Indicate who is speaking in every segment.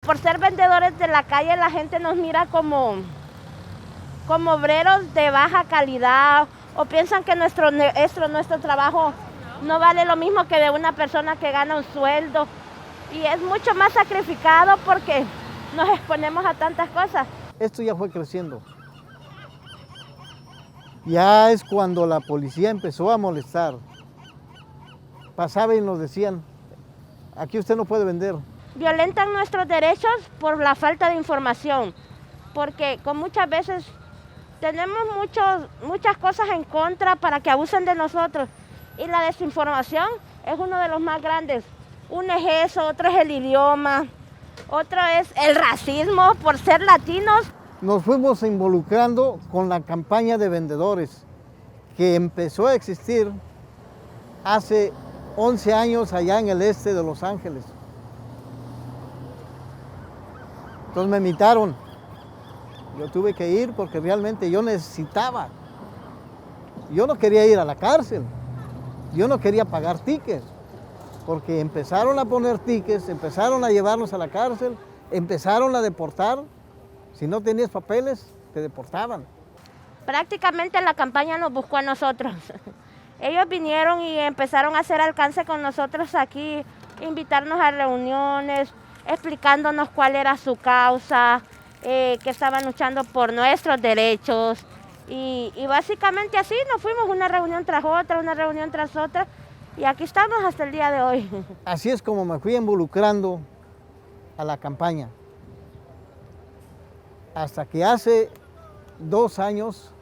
Speaker 1: Por ser vendedores de la calle, la gente nos mira como obreros de baja calidad o piensan que nuestro trabajo no vale lo mismo que de una persona que gana un sueldo. Y es mucho más sacrificado porque nos exponemos a tantas cosas.
Speaker 2: Esto ya fue creciendo. Ya es cuando la policía empezó a molestar. Pasaba y nos decían, aquí usted no puede vender.
Speaker 1: Violentan nuestros derechos por la falta de información, porque muchas veces tenemos muchas cosas en contra para que abusen de nosotros. Y la desinformación es uno de los más grandes. Uno es eso, otro es el idioma, otro es el racismo por ser latinos.
Speaker 2: Nos fuimos involucrando con la campaña de vendedores que empezó a existir hace 11 años allá en el este de Los Ángeles. Entonces me invitaron. Yo tuve que ir porque realmente yo necesitaba. Yo no quería ir a la cárcel. Yo no quería pagar tickets. Porque empezaron a poner tickets, empezaron a llevarnos a la cárcel, empezaron a deportar. Si no tenías papeles, te deportaban.
Speaker 1: Prácticamente la campaña nos buscó a nosotros. Ellos vinieron y empezaron a hacer alcance con nosotros aquí, invitarnos a reuniones, explicándonos cuál era su causa, que estaban luchando por nuestros derechos. Y básicamente así nos fuimos una reunión tras otra, una reunión tras otra, y aquí estamos hasta el día de hoy.
Speaker 2: Así es como me fui involucrando a la campaña. Hasta que hace 2 años,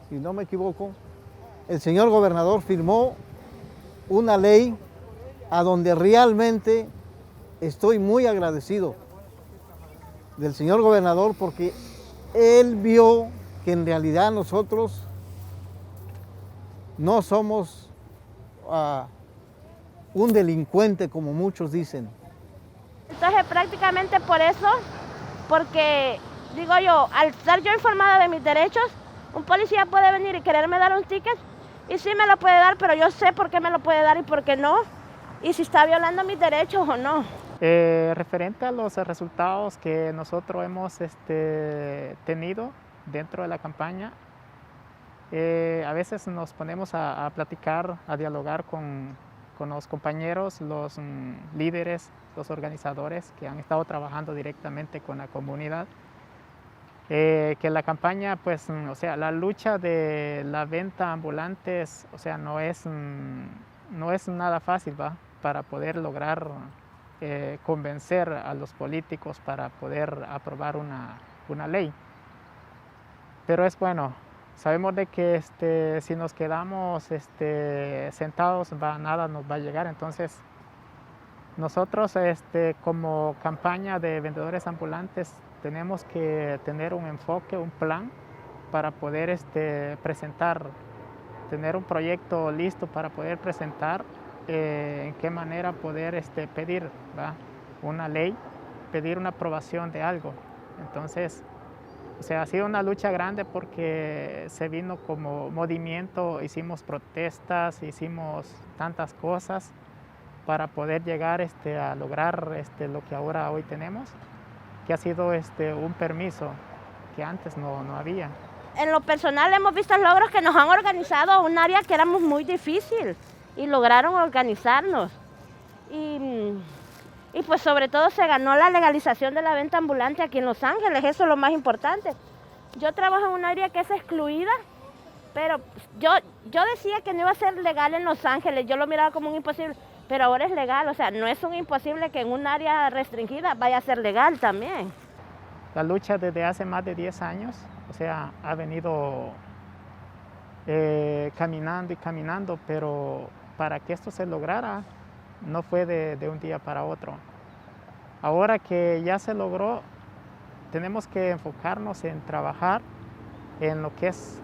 Speaker 2: si no me equivoco, el señor gobernador firmó una ley a donde realmente estoy muy agradecido del señor gobernador porque él vio que en realidad nosotros no somos un delincuente como muchos dicen.
Speaker 1: Entonces prácticamente por eso, porque digo yo, al estar yo informada de mis derechos, un policía puede venir y quererme dar un ticket y sí me lo puede dar, pero yo sé por qué me lo puede dar y por qué no, y si está violando mis derechos o no.
Speaker 3: Referente a los resultados que nosotros hemos tenido dentro de la campaña, a veces nos ponemos a platicar, a dialogar con los compañeros, los líderes, los organizadores que han estado trabajando directamente con la comunidad. Que la campaña, pues, o sea, la lucha de la venta ambulante, o sea, no es nada fácil, ¿va? Para poder lograr convencer a los políticos para poder aprobar una ley. Pero es bueno, sabemos de que si nos quedamos sentados, nada nos va a llegar. Entonces, nosotros como campaña de vendedores ambulantes tenemos que tener un enfoque, un plan para poder presentar, tener un proyecto listo para poder presentar en qué manera poder pedir, ¿va? Una ley, pedir una aprobación de algo. Entonces, o sea, ha sido una lucha grande porque se vino como movimiento, hicimos protestas, hicimos tantas cosas para poder llegar a lograr lo que hoy tenemos, que ha sido un permiso que antes no había.
Speaker 1: En lo personal hemos visto logros que nos han organizado a un área que éramos muy difícil y lograron organizarnos. Y pues sobre todo se ganó la legalización de la venta ambulante aquí en Los Ángeles, eso es lo más importante. Yo trabajo en un área que es excluida, pero yo decía que no iba a ser legal en Los Ángeles, yo lo miraba como un imposible, pero ahora es legal, o sea, no es un imposible que en un área restringida vaya a ser legal también.
Speaker 3: La lucha desde hace más de 10 años, o sea, ha venido caminando y caminando, pero para que esto se lograra no fue de un día para otro. Ahora que ya se logró, tenemos que enfocarnos en trabajar en lo que es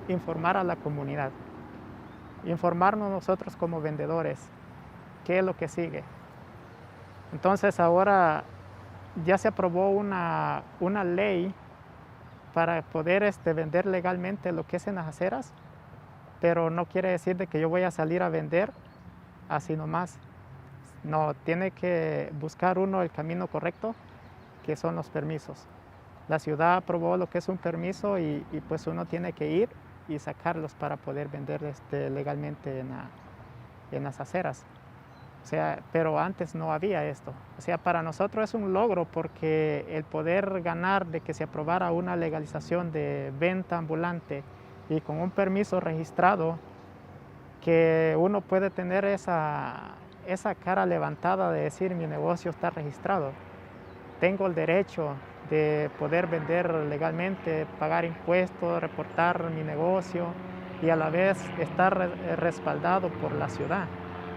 Speaker 3: informar a la comunidad, informarnos nosotros como vendedores, qué es lo que sigue. Entonces ahora ya se aprobó una ley para poder vender legalmente lo que es en las aceras, pero no quiere decir de que yo voy a salir a vender así nomás. No, tiene que buscar uno el camino correcto que son los permisos. La ciudad aprobó lo que es un permiso y pues uno tiene que ir y sacarlos para poder vender legalmente en las aceras. O sea, pero antes no había esto. O sea, para nosotros es un logro porque el poder ganar de que se aprobara una legalización de venta ambulante y con un permiso registrado, que uno puede tener esa cara levantada de decir mi negocio está registrado. Tengo el derecho de poder vender legalmente, pagar impuestos, reportar mi negocio y a la vez estar respaldado por la ciudad.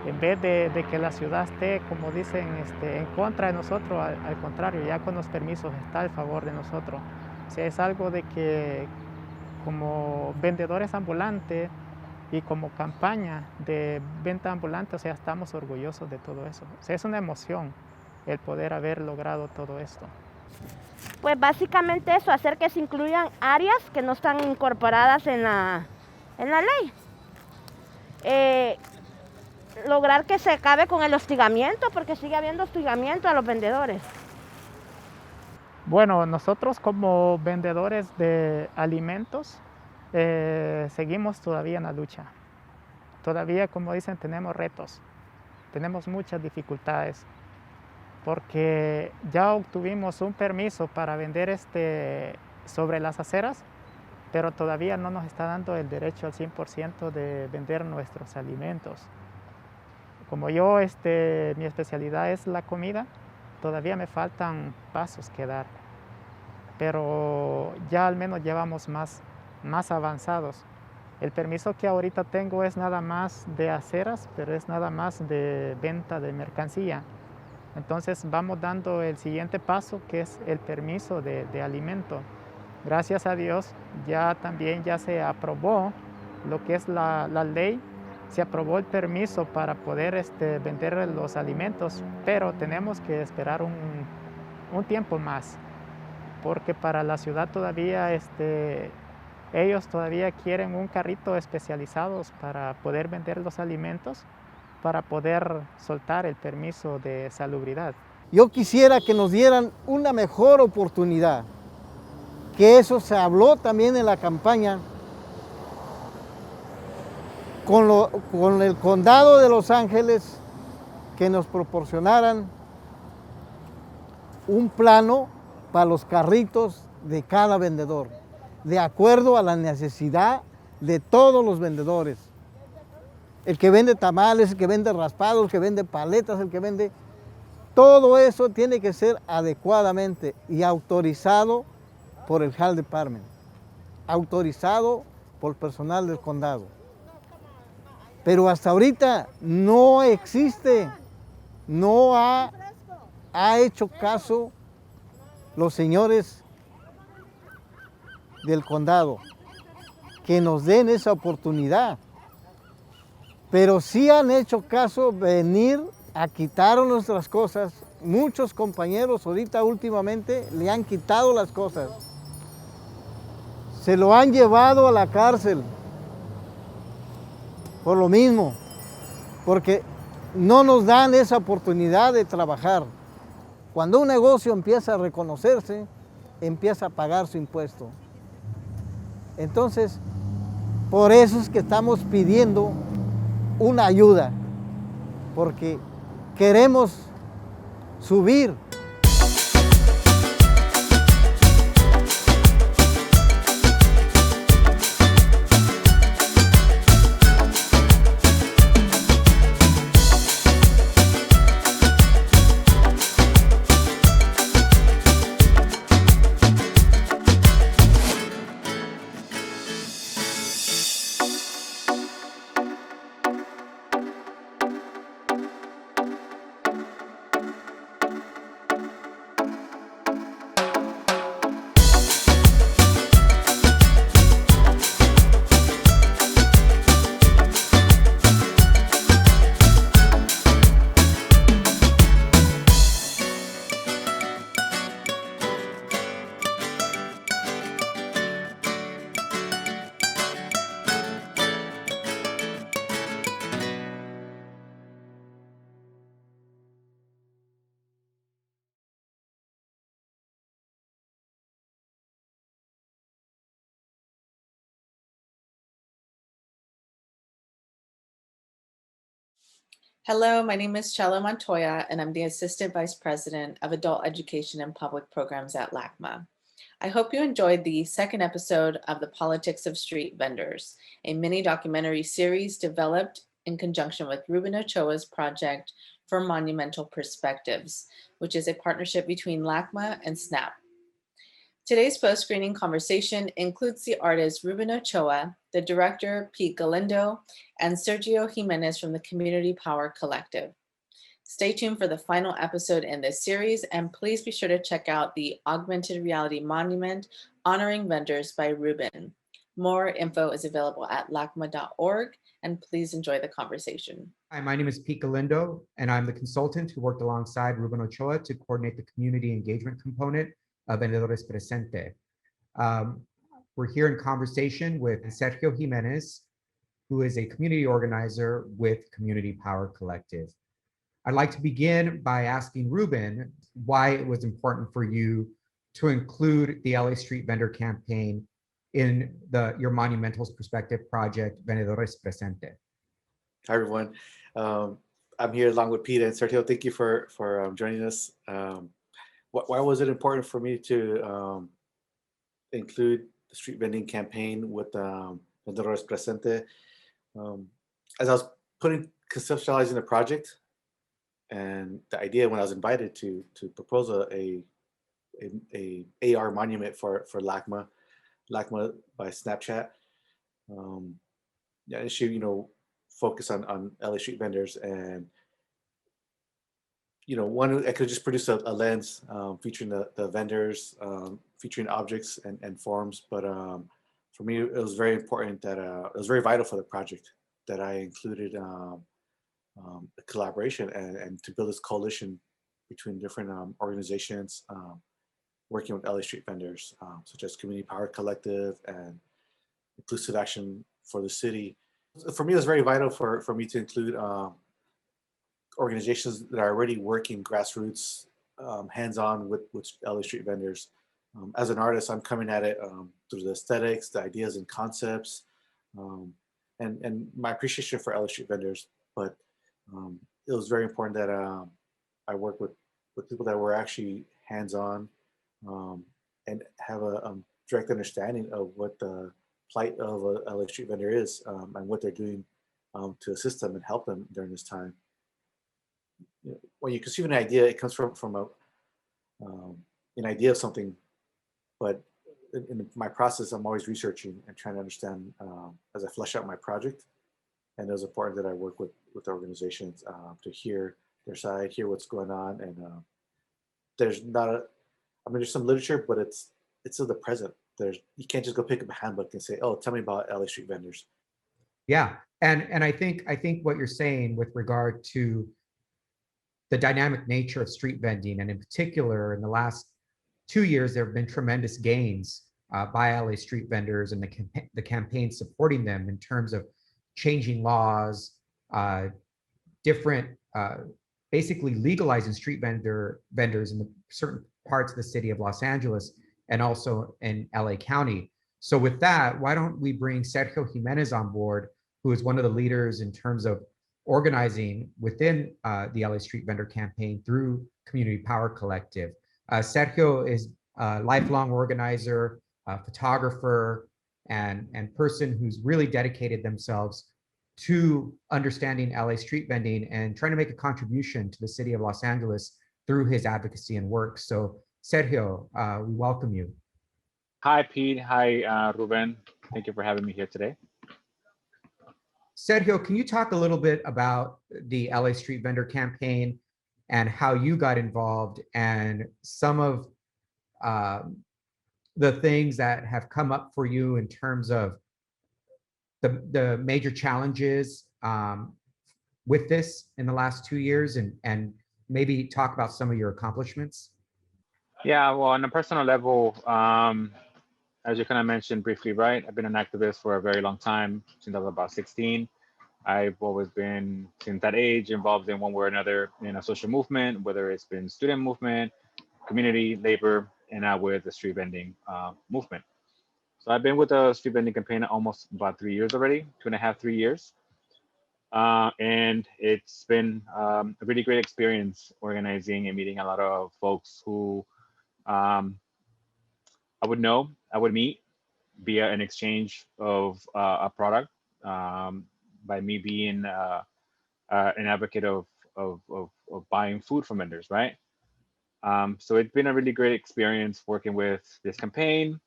Speaker 3: En vez de que la ciudad esté, como dicen, en contra de nosotros, al contrario, ya con los permisos está al favor de nosotros. O sea, es algo de que como vendedores ambulantes y como campaña de venta ambulante, o sea, estamos orgullosos de todo eso. O sea, es una emoción el poder haber logrado todo esto.
Speaker 1: Pues básicamente eso, hacer que se incluyan áreas que no están incorporadas en la ley. Lograr que se acabe con el hostigamiento, porque sigue habiendo hostigamiento a los vendedores.
Speaker 3: Bueno, nosotros como vendedores de alimentos seguimos todavía en la lucha. Todavía, como dicen, tenemos retos, tenemos muchas dificultades, porque ya obtuvimos un permiso para vender sobre las aceras, pero todavía no nos está dando el derecho al 100% de vender nuestros alimentos. Como yo, mi especialidad es la comida, todavía me faltan pasos que dar, pero ya al menos llevamos más avanzados. El permiso que ahorita tengo es nada más de aceras, pero es nada más de venta de mercancía. Entonces vamos dando el siguiente paso, que es el permiso de alimento. Gracias a Dios ya se aprobó lo que es la ley, se aprobó el permiso para poder vender los alimentos, pero tenemos que esperar un tiempo más, porque para la ciudad todavía ellos todavía quieren un carrito especializado para poder vender los alimentos, para poder soltar el permiso de salubridad.
Speaker 2: Yo quisiera que nos dieran una mejor oportunidad, que eso se habló también en la campaña, con el condado de Los Ángeles, que nos proporcionaran un plano para los carritos de cada vendedor, de acuerdo a la necesidad de todos los vendedores. El que vende tamales, el que vende raspados, el que vende paletas, el que vende... Todo eso tiene que ser adecuadamente y autorizado por el Health Department, autorizado por el personal del condado. Pero hasta ahorita no existe, no ha hecho caso los señores del condado, que nos den esa oportunidad. Pero sí han hecho caso venir a quitar nuestras cosas. Muchos compañeros ahorita últimamente le han quitado las cosas. Se lo han llevado a la cárcel. Por lo mismo, porque no nos dan esa oportunidad de trabajar. Cuando un negocio empieza a reconocerse, empieza a pagar su impuesto. Entonces, por eso es que estamos pidiendo una ayuda, porque queremos subir
Speaker 4: Hello, my name is Chela Montoya, and I'm the Assistant Vice President of Adult Education and Public Programs at LACMA. I hope you enjoyed the second episode of The Politics of Street Vendors, a mini documentary series developed in conjunction with Ruben Ochoa's project for Monumental Perspectives, which is a partnership between LACMA and SNAP. Today's post-screening conversation includes the artist Ruben Ochoa, the director Pete Galindo, and Sergio Jimenez from the Community Power Collective. Stay tuned for the final episode in this series, and please be sure to check out the Augmented Reality Monument Honoring Vendors by Ruben. More info is available at lacma.org, and please enjoy the conversation.
Speaker 5: Hi, my name is Pete Galindo, and I'm the consultant who worked alongside Ruben Ochoa to coordinate the community engagement component of Vendedores Presente. We're here in conversation with Sergio Jimenez, who is a community organizer with Community Power Collective. I'd like to begin by asking Ruben why it was important for you to include the LA Street Vendor campaign in your Monumentals Perspective project, Vendedores Presente.
Speaker 6: Hi, everyone. I'm here along with Pete and Sergio. Thank you for joining us. Why was it important for me to include the street vending campaign with Vendedores Presente? As I was conceptualizing the project and the idea when I was invited to propose a AR monument for LACMA by Snapchat. Yeah, issue, focus on LA street vendors, and one, I could just produce a lens featuring the vendors, featuring objects and forms. But for me, it was very important that it was very vital for the project that I included a collaboration and to build this coalition between different organizations working with LA street vendors, such as Community Power Collective and Inclusive Action for the City. For me, it was very vital for me to include organizations that are already working grassroots, hands-on with LA street vendors. As an artist, I'm coming at it through the aesthetics, the ideas and concepts, and my appreciation for LA street vendors. But it was very important that I work with people that were actually hands-on and have a direct understanding of what the plight of a LA street vendor is and what they're doing to assist them and help them during this time. When you conceive an idea, it comes from an idea of something, but in my process, I'm always researching and trying to understand as I flesh out my project. And it was important that I work with organizations to hear their side, hear what's going on. And there's some literature, but it's still the present. You can't just go pick up a handbook and say, "Oh, tell me about LA street vendors."
Speaker 5: Yeah, and I think what you're saying with regard to the dynamic nature of street vending, and in particular, in the last 2 years, there have been tremendous gains by LA street vendors and the campaign supporting them in terms of changing laws, different, basically legalizing street vendors in certain parts of the city of Los Angeles and also in LA County. So with that, why don't we bring Sergio Jimenez on board, who is one of the leaders in terms of organizing within the LA Street Vendor campaign through Community Power Collective. Sergio is a lifelong organizer, photographer, and person who's really dedicated themselves to understanding LA street vending and trying to make a contribution to the city of Los Angeles through his advocacy and work. So Sergio, we welcome you.
Speaker 7: Hi, Pete. Hi, Ruben. Thank you for having me here today.
Speaker 5: Sergio, can you talk a little bit about the LA Street Vendor campaign and how you got involved and some of the things that have come up for you in terms of the major challenges with this in the last 2 years, and maybe talk about some of your accomplishments?
Speaker 7: Yeah, well, on a personal level, as you kind of mentioned briefly, right? I've been an activist for a very long time, since I was about 16. I've always been, since that age, involved in one way or another in a social movement, whether it's been student movement, community, labor, and now with the street vending movement. So I've been with the street vending campaign almost about 3 years already, 2.5, 3 years. And it's been a really great experience organizing and meeting a lot of folks who I would meet via an exchange of a product, by me being an advocate of buying food from vendors, right? So it's been a really great experience working with this campaign.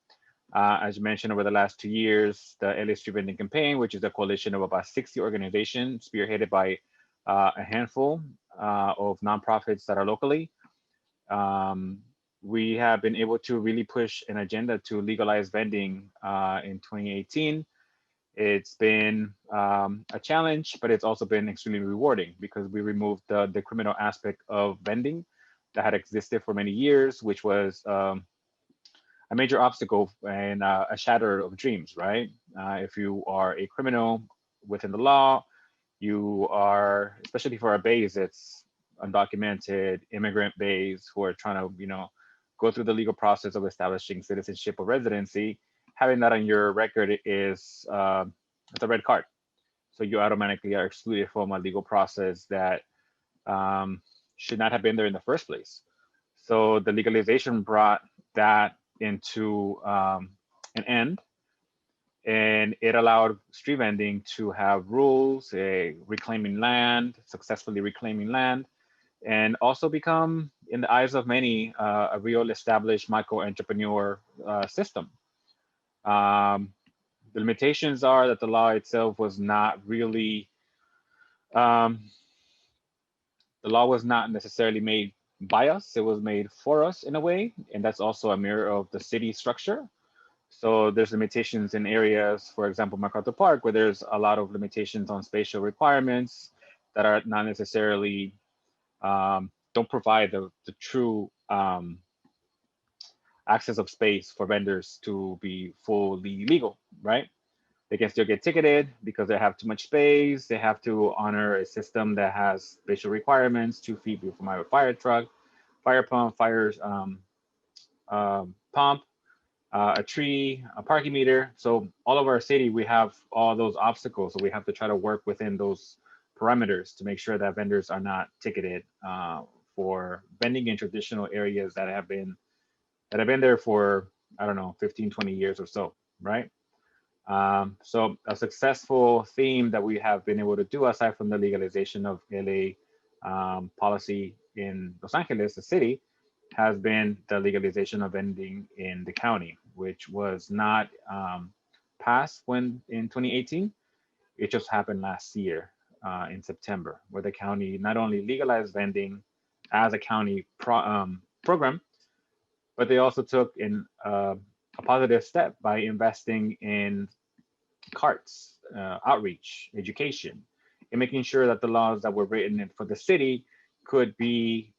Speaker 7: As you mentioned, over the last 2 years, the LA Street Vending Campaign, which is a coalition of about 60 organizations spearheaded by a handful of nonprofits that are locally. We have been able to really push an agenda to legalize vending in 2018. It's been a challenge, but it's also been extremely rewarding because we removed the criminal aspect of vending that had existed for many years, which was a major obstacle and a shatter of dreams, right? If you are a criminal within the law, you are, especially for our bays, it's undocumented immigrant bays who are trying to, go through the legal process of establishing citizenship or residency. Having that on your record is it's a red card. So you automatically are excluded from a legal process that should not have been there in the first place. So the legalization brought that into an end, and it allowed street vending to have rules, reclaiming land, successfully reclaiming land, and also become, in the eyes of many, a real established micro entrepreneur system. The limitations are that the law itself was not really, the law was not necessarily made by us, it was made for us in a way, and that's also a mirror of the city structure. So there's limitations in areas, for example, MacArthur Park, where there's a lot of limitations on spatial requirements that are not necessarily, don't provide the true access of space for vendors to be fully legal, right? They can still get ticketed because they have too much space. They have to honor a system that has spatial requirements, 2 feet from my fire truck, fire pump, pump, a tree, a parking meter. So all over our city, we have all those obstacles. So we have to try to work within those parameters to make sure that vendors are not ticketed for vending in traditional areas that have been there for, I don't know, 15, 20 years or so, right? So a successful theme that we have been able to do, aside from the legalization of LA policy in Los Angeles, the city, has been the legalization of vending in the county, which was not passed in 2018. It just happened last year in September, where the county not only legalized vending as a county program, but they also took in a positive step by investing in carts, outreach, education, and making sure that the laws that were written for the city could be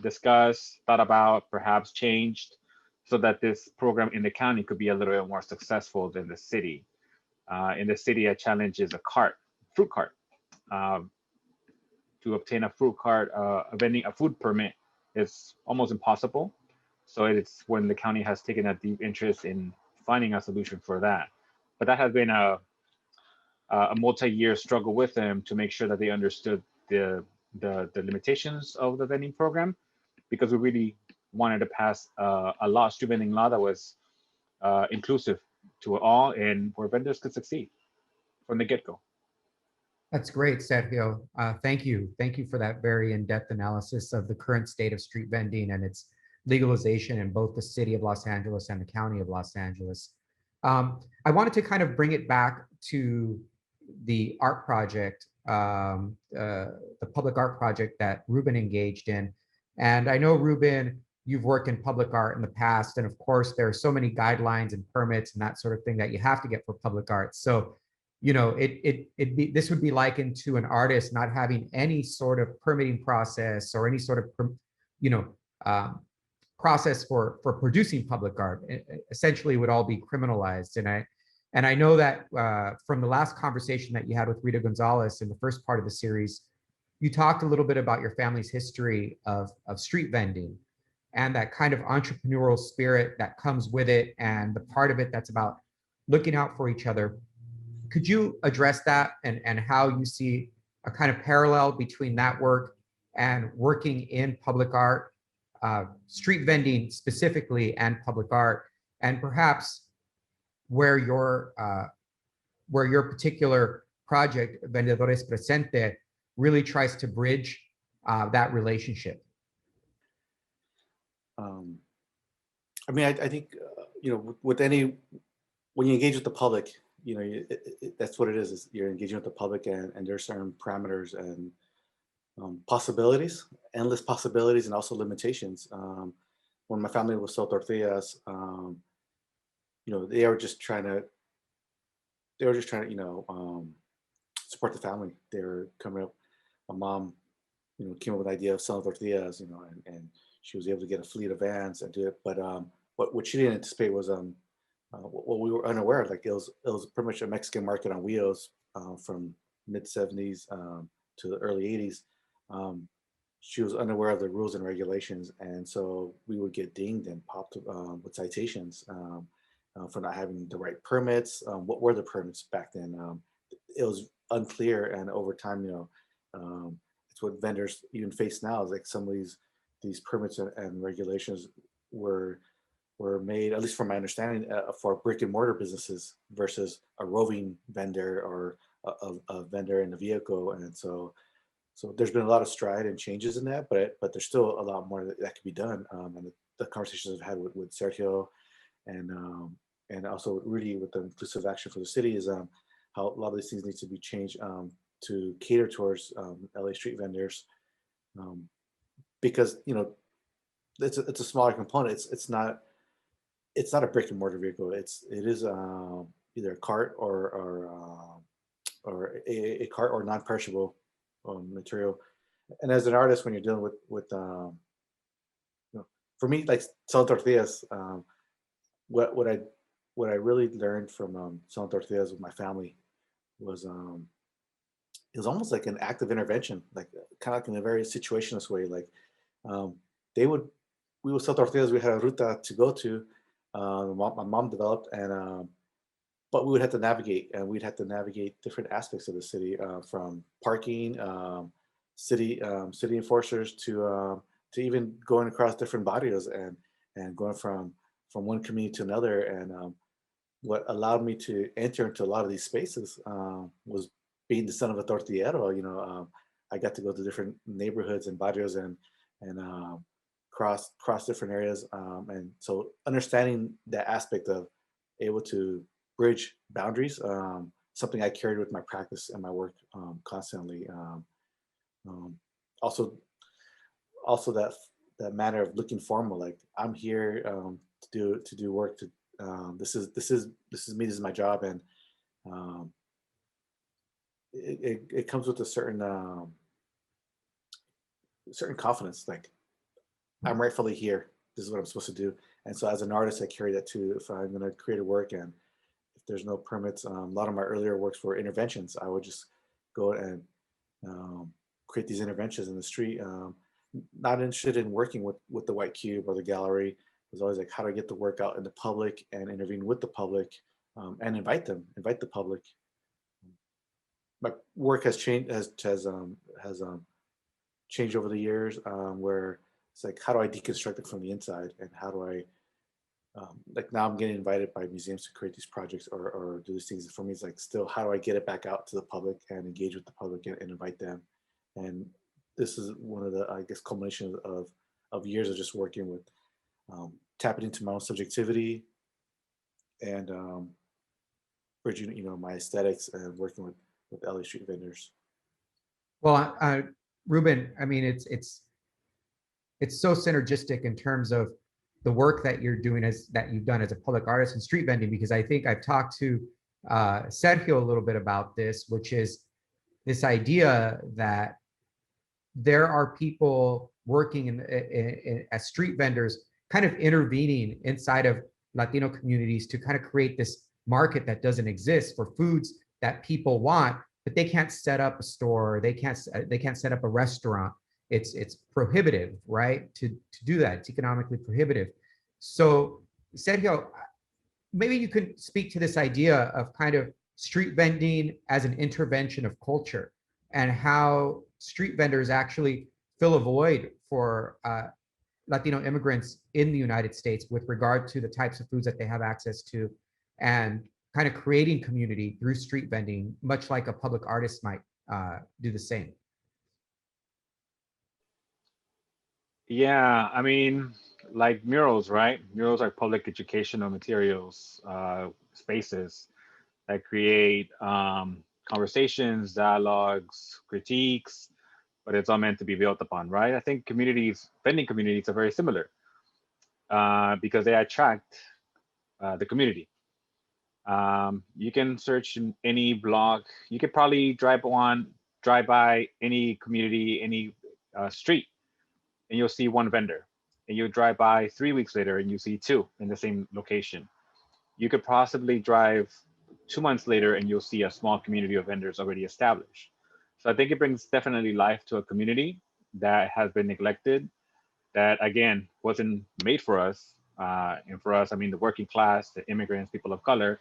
Speaker 7: discussed, thought about, perhaps changed, so that this program in the county could be a little bit more successful than the city. In the city, a challenge is fruit cart. To obtain a fruit cart, vending a food permit is almost impossible. So it's when the county has taken a deep interest in finding a solution for that. But that has been a multi-year struggle with them to make sure that they understood the limitations of the vending program, because we really wanted to pass a street vending law that was inclusive to all and where vendors could succeed from the get-go.
Speaker 5: That's great, Sergio. Thank you. Thank you for that very in-depth analysis of the current state of street vending and its legalization in both the city of Los Angeles and the county of Los Angeles. I wanted to kind of bring it back to the art project, the public art project that Ruben engaged in. And I know, Ruben, you've worked in public art in the past, and of course, there are so many guidelines and permits and that sort of thing that you have to get for public art. So, this would be likened to an artist not having any sort of permitting process or any sort of, process for producing public art. Essentially, would all be criminalized. And I know that from the last conversation that you had with Rita Gonzalez in the first part of the series, you talked a little bit about your family's history of street vending and that kind of entrepreneurial spirit that comes with it, and the part of it that's about looking out for each other. Could you address that and how you see a kind of parallel between that work and working in public art, street vending specifically, and public art, and perhaps where your particular project, Vendedores Presente, really tries to bridge that relationship?
Speaker 6: I mean, I think, you know, with any, when you engage with the public, you know, that's what it is you're engaging with the public, and there's certain parameters and possibilities, endless possibilities, and also limitations. When my family was sold tortillas, you know, they were just trying to, you know, support the family. They were coming up, my mom, you know, came up with the idea of selling tortillas, you know, and she was able to get a fleet of vans and do it. But what she didn't anticipate was what we were unaware of. Like it was pretty much a Mexican market on wheels from mid 70s to the early 80s. She was unaware of the rules and regulations, and so we would get dinged and popped with citations for not having the right permits. What were the permits back then? It was unclear, and over time, you know, it's what vendors even face now. Is like some of these permits and regulations were made, at least from my understanding, for brick and mortar businesses versus a roving vendor or a vendor in a vehicle. And so there's been a lot of stride and changes in that, but there's still a lot more that can be done. And the conversations I've had with Sergio and also really with the inclusive action for the city is how a lot of these things need to be changed to cater towards LA street vendors, because, you know, it's a smaller component. It's not a brick and mortar vehicle. It is either a cart or a cart or non-perishable material. And as an artist, when you're dealing with you know, for me, like selling tortillas, what I really learned from selling tortillas with my family was it was almost like an act of intervention, like kind of like in a very situationist way. Like we would sell tortillas. We had a ruta to go to. My mom developed, and but we would have to navigate, and we'd have to navigate different aspects of the city, from parking, city enforcers to even going across different barrios and going from one community to another. And what allowed me to enter into a lot of these spaces was being the son of a tortillero. You know, I got to go to different neighborhoods and barrios and cross different areas, and so understanding that aspect of able to bridge boundaries, something I carried with my practice and my work constantly. Also that matter of looking formal, like I'm here to do work. This is me. This is my job, and it comes with a certain confidence. Like I'm rightfully here. This is what I'm supposed to do. And so as an artist, I carry that too. If I'm going to create a work and if there's no permits, a lot of my earlier works were interventions. I would just go and create these interventions in the street. Not interested in working with the white cube or the gallery. It was always like, how do I get the work out in the public and intervene with the public and invite the public. My work has changed, has changed over the years, where it's like, how do I deconstruct it from the inside, and how do I, like now I'm getting invited by museums to create these projects or do these things. For me, it's like, still, how do I get it back out to the public and engage with the public and invite them? And this is one of the, I guess, culminations of years of just working with, tapping into my own subjectivity and bridging, you know, my aesthetics and working with LA street vendors.
Speaker 5: Well, Ruben, I mean, it's so synergistic in terms of the work that you're doing that you've done as a public artist in street vending, because I think I've talked to Sergio a little bit about this, which is this idea that there are people working as street vendors, kind of intervening inside of Latino communities to kind of create this market that doesn't exist for foods that people want, but they can't set up a store, they can't set up a restaurant. It's prohibitive, right? To do that, it's economically prohibitive. So Sergio, maybe you could speak to this idea of kind of street vending as an intervention of culture, and how street vendors actually fill a void for Latino immigrants in the United States with regard to the types of foods that they have access to, and kind of creating community through street vending, much like a public artist might do the same.
Speaker 7: Yeah, I mean, like murals, right? Murals are public educational materials, spaces that create conversations, dialogues, critiques, but it's all meant to be built upon, right? I think communities, vending communities, are very similar because they attract the community. You can search in any blog. You could probably drive by any community, any street, and you'll see one vendor. And you'll drive by 3 weeks later and you see two in the same location. You could possibly drive 2 months later and you'll see a small community of vendors already established. So I think it brings definitely life to a community that has been neglected, that again wasn't made for us. And for us, I mean the working class, the immigrants, people of color,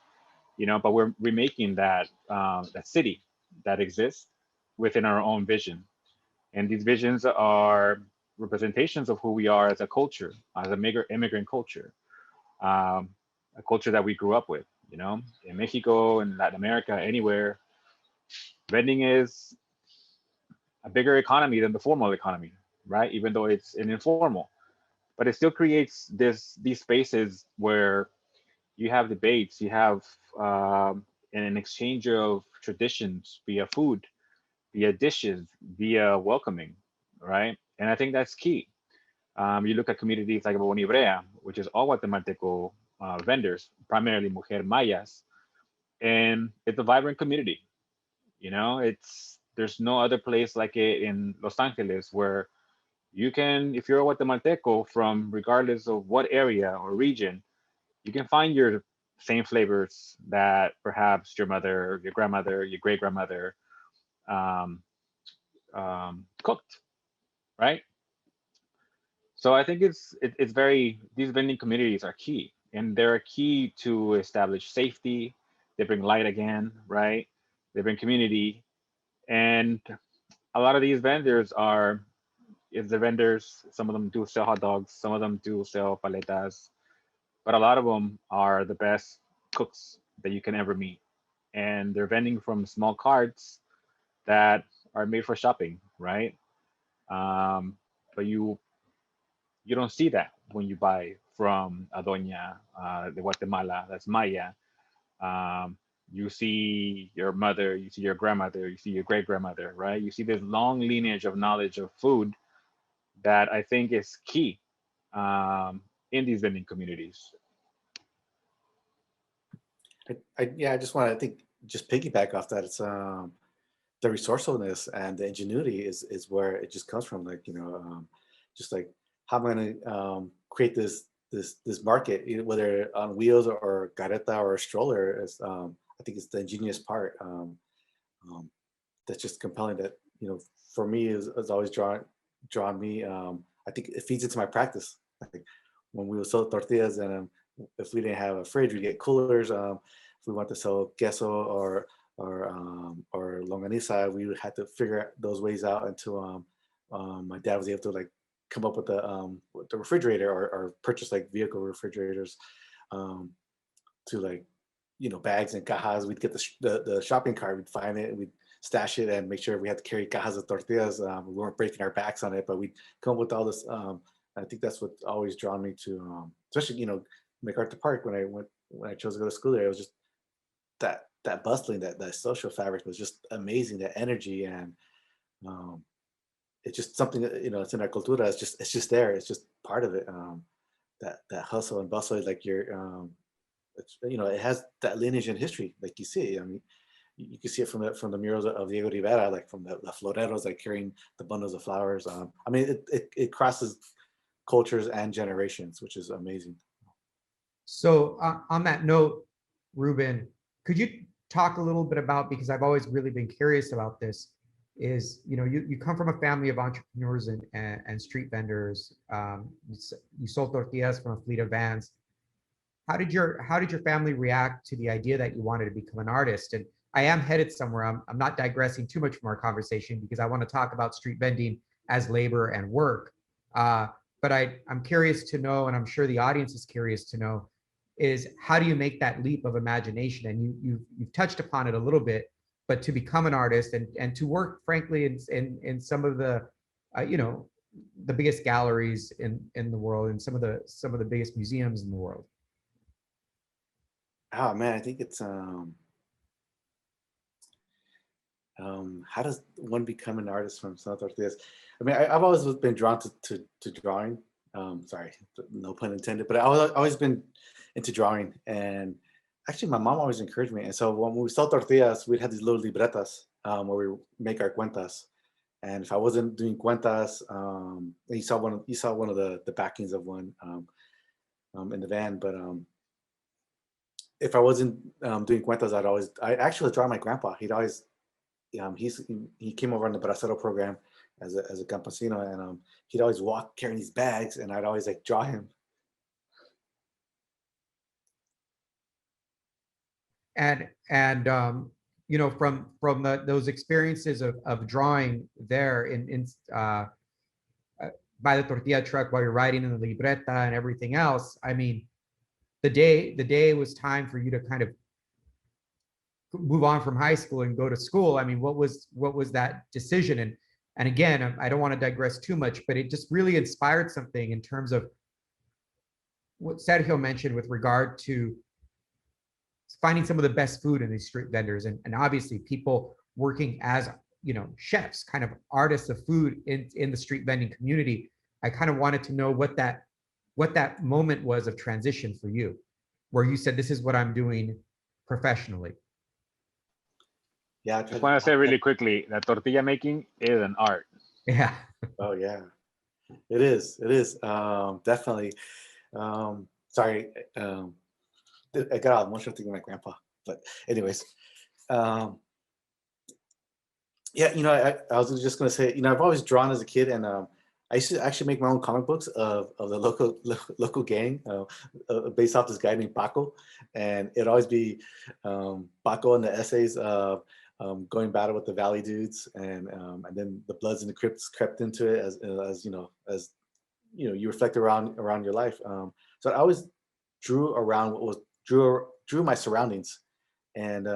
Speaker 7: but we're remaking that city that exists within our own vision. And these visions are representations of who we are as a culture, as a immigrant culture, um, a culture that we grew up with. In Mexico and Latin America, anywhere, vending is a bigger economy than the formal economy, right? Even though it's an informal, but it still creates these spaces where you have debates, you have an exchange of traditions via food, via dishes, via welcoming, right? And I think that's key. You look at communities like Bonibrea, which is all Guatemalteco vendors, primarily Mujer Mayas, and it's a vibrant community. There's no other place like it in Los Angeles where you can, if you're a Guatemalteco from regardless of what area or region, you can find your same flavors that perhaps your mother, your grandmother, your great grandmother um, cooked, right? So I think it's very, these vending communities are key, and they're key to establish safety. They bring light again, right? They bring community, and a lot of these vendors are is the vendors. Some of them do sell hot dogs, some of them do sell paletas, but a lot of them are the best cooks that you can ever meet, and they're vending from small carts that are made for shopping, right? Um, but you don't see that when you buy from a doña de Guatemala, that's Maya. Um, you see your mother, you see your grandmother, you see your great grandmother, right? You see this long lineage of knowledge of food that I think is key in these vending communities.
Speaker 6: Yeah, I just want to think, just piggyback off that. It's the resourcefulness and the ingenuity is where it just comes from. Like, just like how am I going to create this market, whether on wheels or carreta or a stroller. Is I think it's the ingenious part that's just compelling. That for me is always drawn me. I think it feeds into my practice. Like when we would sell tortillas, and if we didn't have a fridge, we get coolers. If we want to sell queso or longaniza, we would have to figure those ways out until my dad was able to like come up with the refrigerator or purchase like vehicle refrigerators to like bags and cajas. We'd get the shopping cart, we'd find it, and we'd stash it and make sure we had to carry cajas of tortillas. We weren't breaking our backs on it, but we'd come up with all this. I think that's what always drawn me to, especially MacArthur Park. When I chose to go to school there, it was just that bustling, that social fabric was just amazing. That energy, and it's just something that, it's in our cultura. It's just there. It's just part of it. That hustle and bustle, like it has that lineage in history, like you see. I mean, you can see it from the murals of Diego Rivera, like from the floreros, like carrying the bundles of flowers. I mean, it crosses cultures and generations, which is amazing.
Speaker 5: So on that note, Ruben, could you talk a little bit about, because I've always really been curious about this, is you come from a family of entrepreneurs and street vendors. You sold tortillas from a fleet of vans. how did your family react to the idea that you wanted to become an artist? And I am headed somewhere. I'm not digressing too much from our conversation because I want to talk about street vending as labor and work. But I'm curious to know, and I'm sure the audience is curious to know, is how do you make that leap of imagination? And you've touched upon it a little bit, but to become an artist and to work, frankly, in some of the, the biggest galleries in the world and some of the biggest museums in the world.
Speaker 6: Oh man, I think it's how does one become an artist from South Tortillas? I mean, I've always been drawn to drawing. Sorry, no pun intended, but I've always been into drawing. And actually, my mom always encouraged me. And so when we sold tortillas, we'd have these little libretas where we make our cuentas. And if I wasn't doing cuentas, you saw one of the backings of one in the van. But if I wasn't doing cuentas, I actually draw my grandpa. He came over on the bracero program as a campesino, and he'd always walk carrying these bags, and I'd always like draw him.
Speaker 5: And from those experiences of drawing there in by the tortilla truck while you're riding in the libreta and everything else, I mean, the day was time for you to kind of move on from high school and go to school. I mean, what was that decision? And again, I don't want to digress too much, but it just really inspired something in terms of what Sergio mentioned with regard to finding some of the best food in these street vendors, and obviously people working as chefs, kind of artists of food in the street vending community. I kind of wanted to know what that moment was of transition for you, where you said, this is what I'm doing professionally.
Speaker 6: Yeah, I
Speaker 7: just want to say really quickly that tortilla making is an art.
Speaker 5: Yeah.
Speaker 6: Oh yeah, it is. It is definitely. Sorry, I got all emotional thinking of my grandpa. But anyways, yeah, I was just gonna say, I've always drawn as a kid, and I used to actually make my own comic books of the local gang based off this guy named Paco, and it'd always be Paco and the essays of going battle with the Valley dudes, and then the Bloods and the Crips crept into it as you reflect around your life. So I always drew around drew my surroundings, and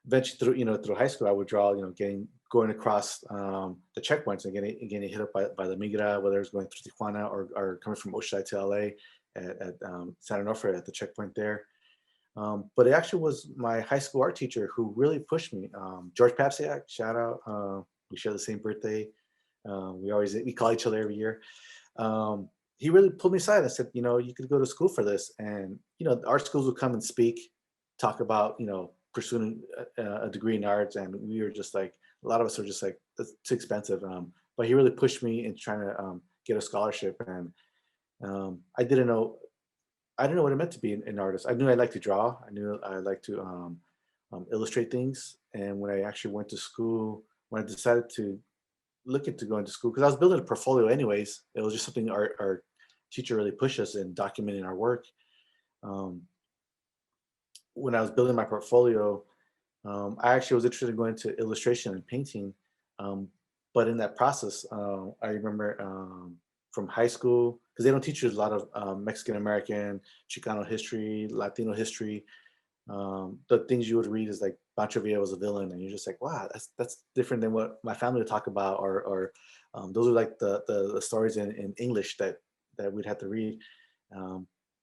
Speaker 6: eventually through high school I would draw going across the checkpoints and getting hit up by the migra, whether it was going through Tijuana or coming from Oceanside to LA at San Onofre at the checkpoint there. But it actually was my high school art teacher who really pushed me. George Papsiak, shout out. We share the same birthday. We call each other every year. He really pulled me aside and said, you could go to school for this. And, art schools would come and speak, talk about, pursuing a degree in arts. And we were just like, a lot of us are just like, that's too expensive. But he really pushed me in trying to get a scholarship. And I didn't know what it meant to be an artist. I knew I liked to draw. I knew I liked to illustrate things. And when I actually went to school, when I decided to look into going to school, because I was building a portfolio anyways, it was just something our teacher really pushed us in documenting our work. When I was building my portfolio, I actually was interested in going to illustration and painting. But in that process, I remember from high school, because they don't teach you a lot of Mexican American, Chicano history, Latino history. The things you would read is like Pancho Villa was a villain, and you're just like, wow, that's different than what my family would talk about, or those are like the stories in English that we'd have to read.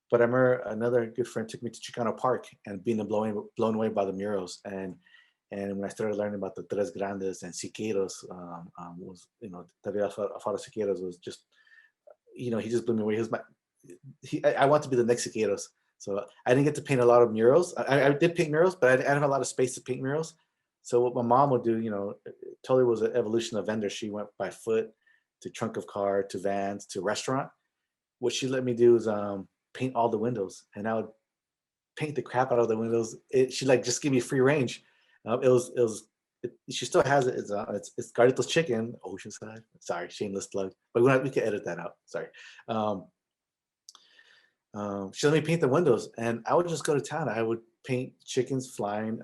Speaker 6: But I remember another good friend took me to Chicano Park and being blown away by the murals. And when I started learning about the Tres Grandes and Siqueiros, was David Alfaro Siqueiros was just, he just blew me away. I want to be the next Siqueiros. So I didn't get to paint a lot of murals. I did paint murals, but I didn't have a lot of space to paint murals. So what my mom would do, totally was an evolution of vendors. She went by foot to trunk of car, to vans, to restaurant. What she let me do is paint all the windows, and I would paint the crap out of the windows. She just give me free range. She still has it. It's Garditos Chicken, Oceanside. Sorry, shameless plug. But we can edit that out. Sorry. she let me paint the windows, and I would just go to town. I would paint chickens flying,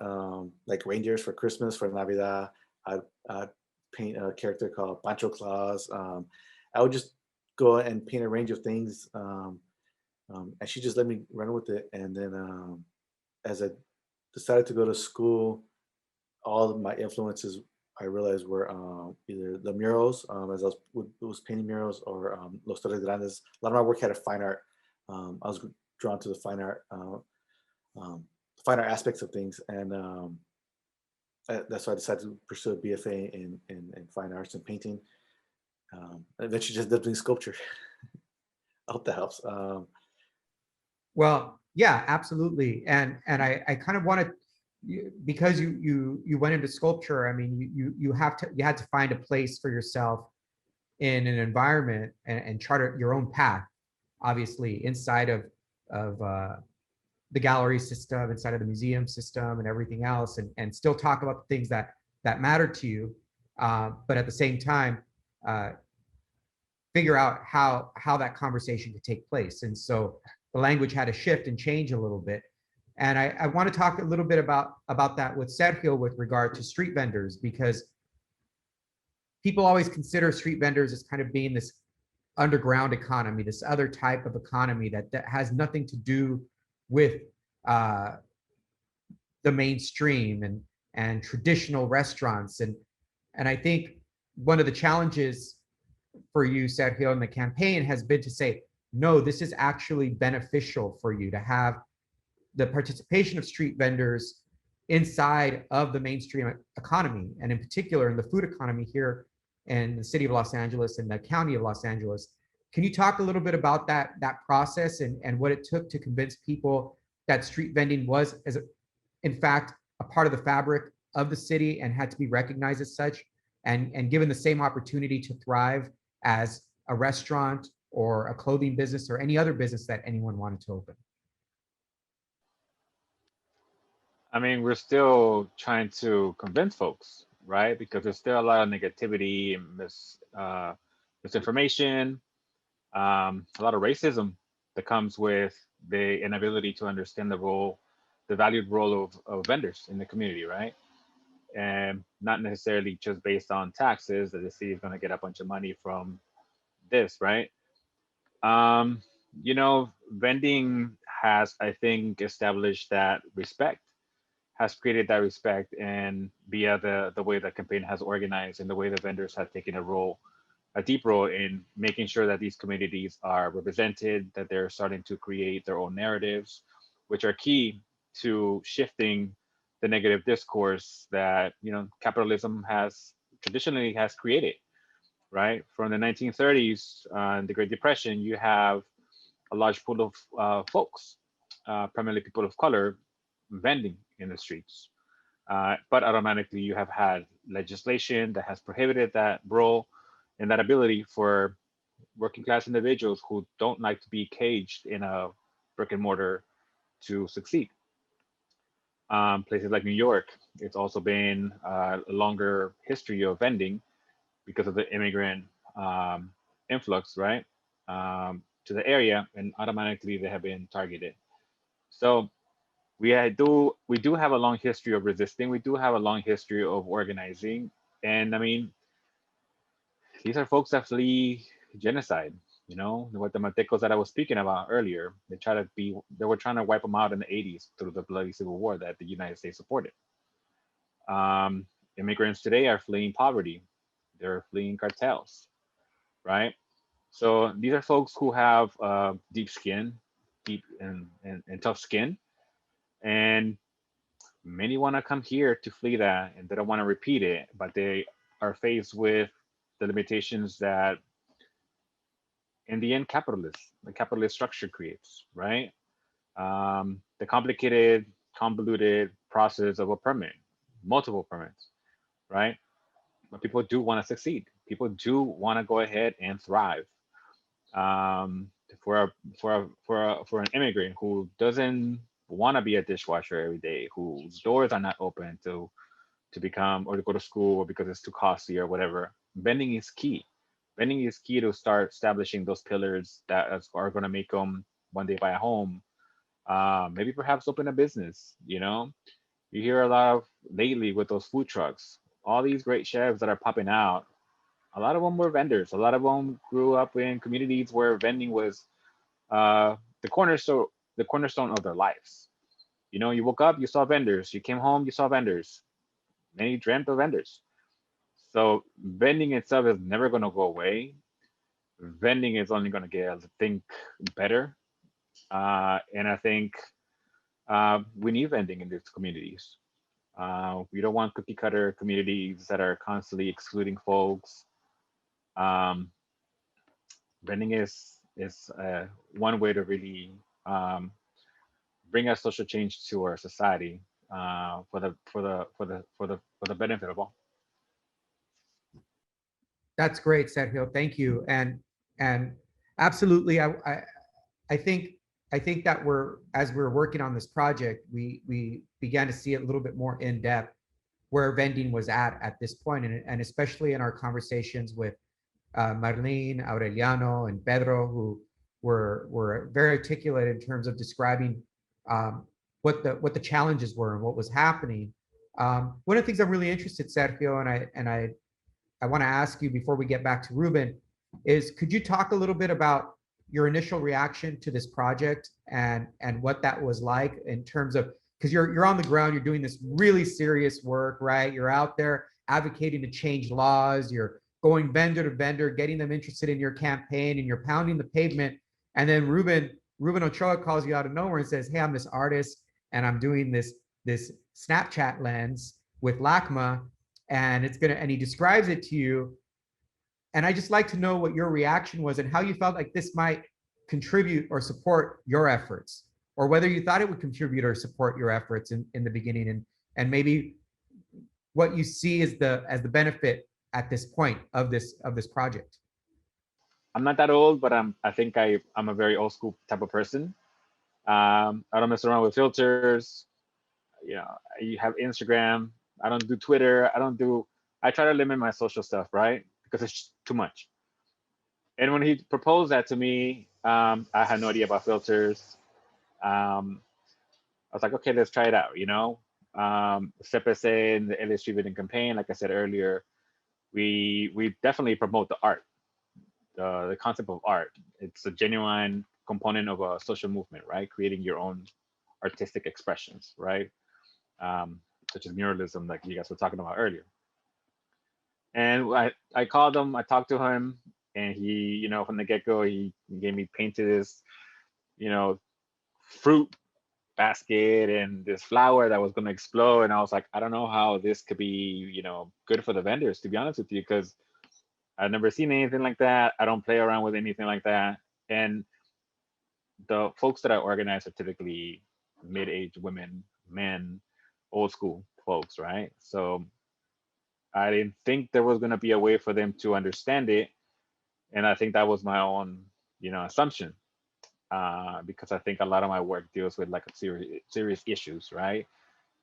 Speaker 6: like reindeers for Christmas, for Navidad. I'd paint a character called Pancho Claus. I would just go and paint a range of things, and she just let me run with it. And then as I decided to go to school, all of my influences I realized were either the murals, as I was painting murals, or Los Torres Grandes. A lot of my work had a fine art. I was drawn to the fine art aspects of things, and that's why I decided to pursue a BFA in fine arts and painting. And eventually, just doing sculpture. I hope that helps.
Speaker 5: Well, yeah, absolutely. And I kind of wanted, because you went into sculpture. I mean, you had to find a place for yourself in an environment, and chart your own path, obviously inside of the gallery system, inside of the museum system, and everything else, and still talk about the things that matter to you, but at the same time, figure out how that conversation could take place. And so the language had to shift and change a little bit. And I want to talk a little bit about that with Sergio with regard to street vendors, because people always consider street vendors as kind of being this underground economy, this other type of economy that has nothing to do with the mainstream and traditional restaurants. And I think one of the challenges for you, Sergio, in the campaign has been to say, no, this is actually beneficial for you to have the participation of street vendors inside of the mainstream economy, and in particular in the food economy here in the city of Los Angeles and the county of Los Angeles. Can you talk a little bit about that process and what it took to convince people that street vending was, in fact, a part of the fabric of the city and had to be recognized as such, and given the same opportunity to thrive as a restaurant or a clothing business or any other business that anyone wanted to open?
Speaker 7: I mean, we're still trying to convince folks, right? Because there's still a lot of negativity and misinformation, a lot of racism that comes with the inability to understand the valued role of vendors in the community, right? And not necessarily just based on taxes that the city is going to get a bunch of money from this, right? Um, vending has, I think, established that respect, has created that respect, and via the way the campaign has organized and the way the vendors have taken a deep role in making sure that these communities are represented, that they're starting to create their own narratives, which are key to shifting the negative discourse that capitalism has traditionally has created. Right from the 1930s, the Great Depression, you have a large pool of folks, primarily people of color, vending in the streets. But automatically, you have had legislation that has prohibited that role and that ability for working class individuals who don't like to be caged in a brick and mortar to succeed. Places like New York, it's also been a longer history of vending because of the immigrant influx, right, to the area, and automatically they have been targeted. So we do have a long history of resisting. We do have a long history of organizing, and I mean, these are folks that flee genocide. The Guatemaltecos that I was speaking about earlier. They were trying to wipe them out in the 80s through the bloody civil war that the United States supported. Immigrants today are fleeing poverty. They're fleeing cartels, right? So these are folks who have deep skin, deep and tough skin, and many want to come here to flee that, and they don't want to repeat it, but they are faced with the limitations that, in the end, the capitalist structure creates, right? The complicated, convoluted process of a permit, multiple permits, right? But people do want to succeed. People do want to go ahead and thrive. For an immigrant who doesn't want to be a dishwasher every day, whose doors are not open to become or to go to school, or because it's too costly or whatever, vending is key. Vending is key to start establishing those pillars that are going to make them one day buy a home, maybe perhaps open a business. You know, you hear a lot of lately with those food trucks, all these great chefs that are popping out. A lot of them were vendors. A lot of them grew up in communities where vending was uh, the cornerstone, the cornerstone of their lives. You know, you woke up, you saw vendors. You came home, you saw vendors. Many dreamt of vendors. So vending itself is never going to go away. Vending is only going to get, I think, better. And I think we need vending in these communities. We don't want cookie cutter communities that are constantly excluding folks. Um, vending is one way to really um, bring a social change to our society for the benefit of all.
Speaker 5: That's great, Sergio. Thank you. And absolutely, I think I think that as we're working on this project, we began to see it a little bit more in depth where vending was at this point, and especially in our conversations with Marlene, Aureliano, and Pedro, who were very articulate in terms of describing what the challenges were and what was happening. One of the things I'm really interested, Sergio, and I want to ask you before we get back to Ruben, is could you talk a little bit about your initial reaction to this project and what that was like in terms of, because you're on the ground, you're doing this really serious work, right? You're out there advocating to change laws, you're going vendor to vendor, getting them interested in your campaign, and you're pounding the pavement. And then Ruben Ochoa calls you out of nowhere and says, "Hey, I'm this artist and I'm doing this Snapchat lens with LACMA, and he describes it to you. And I just like to know what your reaction was and how you felt like this might contribute or support your efforts, or whether you thought it would contribute or support your efforts in the beginning, and maybe what you see as the benefit at this point of this project."
Speaker 7: I'm not that old, but I think I'm a very old school type of person. I don't mess around with filters. You know, you have Instagram. I don't do Twitter. I try to limit my social stuff, right? Because it's too much. And when he proposed that to me, I had no idea about filters. I was like, okay, let's try it out, you know? CPC and the LA Street Vending campaign, like I said earlier, we definitely promote the art, the concept of art. It's a genuine component of a social movement, right? Creating your own artistic expressions, right? Such as muralism, like you guys were talking about earlier. And I called him, I talked to him, and he, you know, from the get-go, he gave me painted this, you know, fruit basket and this flower that was going to explode. And I was like, I don't know how this could be, you know, good for the vendors, to be honest with you, because I've never seen anything like that. I don't play around with anything like that. And the folks that I organize are typically mid-aged women, men, old school folks, right? So I didn't think there was going to be a way for them to understand it. And I think that was my own, you know, assumption. Because I think a lot of my work deals with like serious issues, right?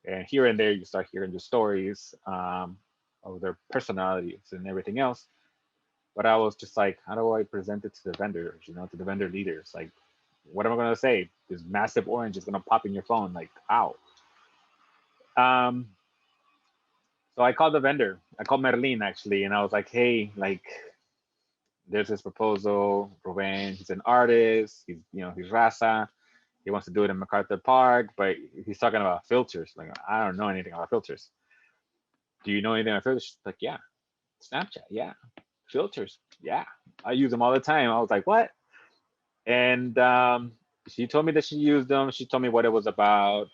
Speaker 7: And here and there, you start hearing the stories of their personalities and everything else. But I was just like, how do I present it to the vendors, you know, to the vendor leaders? Like, what am I going to say? This massive orange is going to pop in your phone. Like, ow. So I called the vendor. I called Merlin actually, and I was like, hey, like, there's this proposal. Ruben, he's an artist. He's Raza. He wants to do it in MacArthur Park, but he's talking about filters. Like, I don't know anything about filters. Do you know anything about filters? She's like, yeah. Snapchat, yeah. Filters, yeah. I use them all the time. I was like, what? And she told me that she used them. She told me what it was about.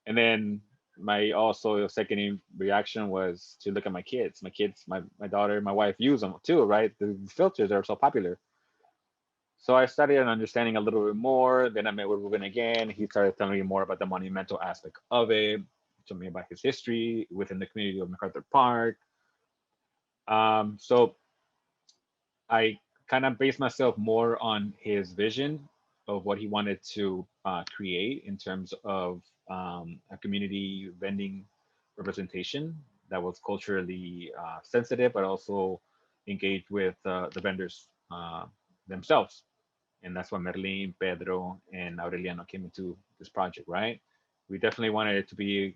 Speaker 7: And then my also second reaction was to look at my kids. My daughter, my wife use them too, right? The filters are so popular. So I started understanding a little bit more. Then I met with Ruben again. He started telling me more about the monumental aspect of it. He told me about his history within the community of MacArthur Park. So I kind of based myself more on his vision of what he wanted to create in terms of a community vending representation that was culturally sensitive, but also engaged with the vendors themselves. And that's when Merlin, Pedro, and Aureliano came into this project, right? We definitely wanted it to be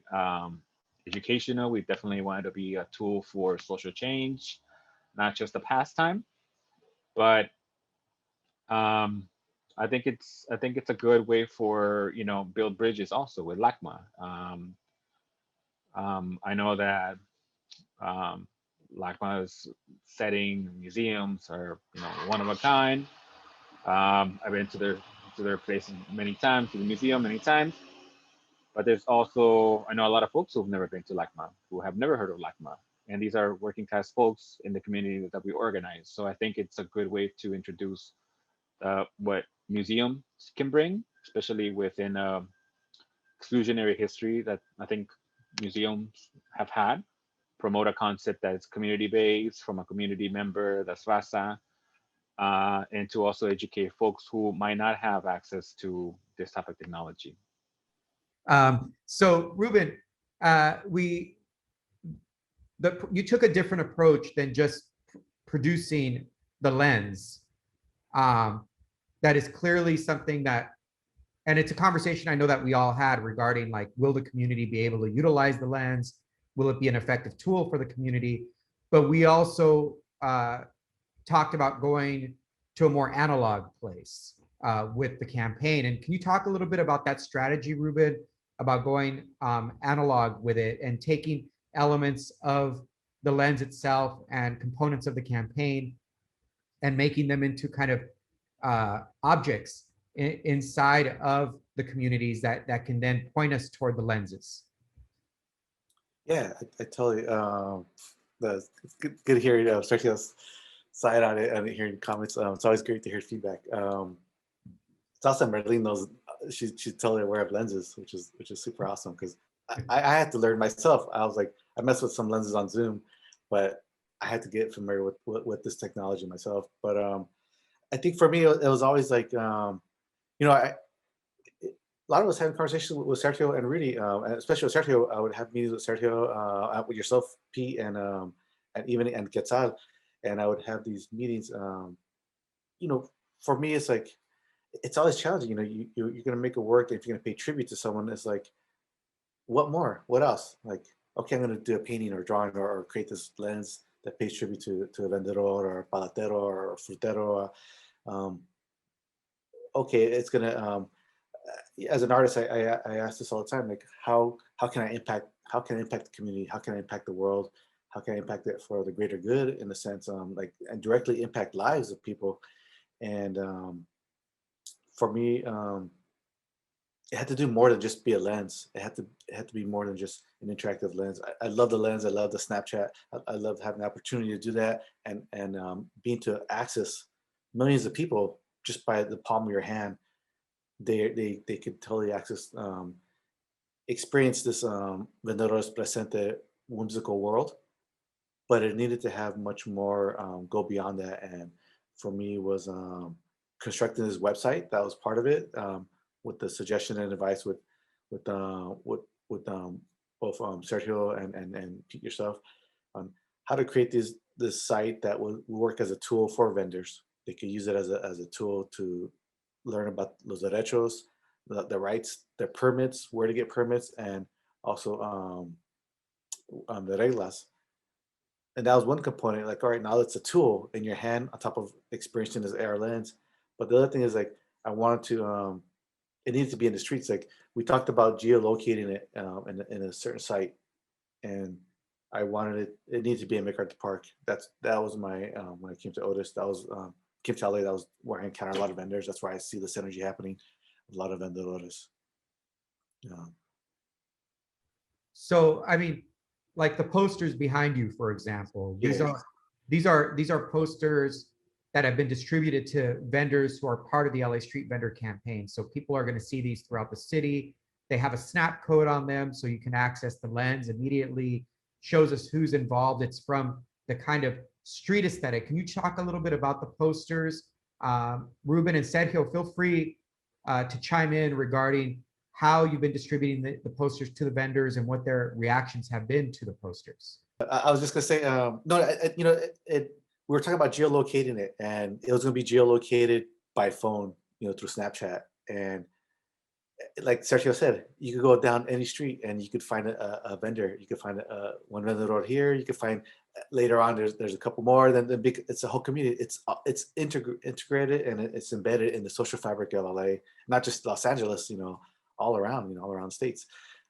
Speaker 7: educational. We definitely wanted to be a tool for social change, not just a pastime. But um, I think it's a good way for build bridges also with LACMA. I know that um, LACMA's setting museums are one of a kind. I've been to their place many times, to the museum many times. But there's also, I know a lot of folks who've never been to LACMA, who have never heard of LACMA. And these are working class folks in the community that we organize. So I think it's a good way to introduce what museums can bring, especially within exclusionary history that I think museums have had. Promote a concept that is community based from a community member, that's Rasa, and to also educate folks who might not have access to this type of technology.
Speaker 5: So Ruben, we you took a different approach than just producing the lens. That is clearly something that, and it's a conversation I know that we all had regarding, like, will the community be able to utilize the lens? Will it be an effective tool for the community? But we also talked about going to a more analog place with the campaign. And can you talk a little bit about that strategy, Ruben, about going analog with it and taking elements of the lens itself and components of the campaign and making them into kind of objects inside of the communities that can then point us toward the lenses?
Speaker 6: Yeah, I totally. It's good hearing Sergio's side on it and hearing comments. It's always great to hear feedback. It's awesome. Marlene knows she's totally aware of lenses, which is super awesome, because I had to learn myself. I was like, I messed with some lenses on Zoom, but I had to get familiar with this technology myself. But I think for me, it was always like, a lot of us having conversations with Sergio and Rudy, and especially with Sergio. I would have meetings with Sergio, with yourself, Pete, and even and Quetzal, and I would have these meetings. For me, it's like, it's always challenging. You're gonna make it work. If you're gonna pay tribute to someone, it's like, what more? What else? Like, okay, I'm gonna do a painting or drawing or create this lens that pays tribute to a vendedor or palatero or frutero. Okay, it's gonna. As an artist, I ask this all the time, like, how can I impact the community? How can I impact the world? How can I impact it for the greater good, in the sense, like, and directly impact lives of people? And for me, it had to do more than just be a lens. It had to be more than just an interactive lens. I love the lens. I love the Snapchat. I love having the opportunity to do that, and being to access millions of people just by the palm of your hand. They could totally access, experience this Vendedores Presente whimsical world, but it needed to have much more, go beyond that. And for me, was constructing this website that was part of it, with the suggestion and advice with both Sergio and Pete, yourself, on how to create this site that will work as a tool for vendors. They could use it as a tool to learn about los derechos, the rights, the permits, where to get permits, and also the reglas. And that was one component. Like, all right, now it's a tool in your hand on top of experiencing this AR lens. But the other thing is, like, I wanted to, it needs to be in the streets. Like, we talked about geolocating it in a certain site, and I wanted it needs to be in MacArthur Park. That was my, when I came to Otis, that was came to LA, that was where I encountered a lot of vendors. That's where I see the synergy happening. A lot of vendedores. Yeah.
Speaker 5: So, I mean, like the posters behind you, for example, these are posters that have been distributed to vendors who are part of the LA Street Vendor campaign. So people are going to see these throughout the city. They have a snap code on them, so you can access the lens immediately. Shows us who's involved. It's from the kind of street aesthetic. Can you talk a little bit about the posters? Ruben and Sergio, feel free to chime in regarding how you've been distributing the posters to the vendors and what their reactions have been to the posters.
Speaker 6: I was just gonna say, no, we were talking about geolocating it, and it was gonna be geolocated by phone, through Snapchat. And like Sergio said, you could go down any street and you could find a vendor. You could find one vendor here. You could find later on there's a couple more. Then it's a whole community. It's integrated and it's embedded in the social fabric of LA, not just Los Angeles. All around, all around the states.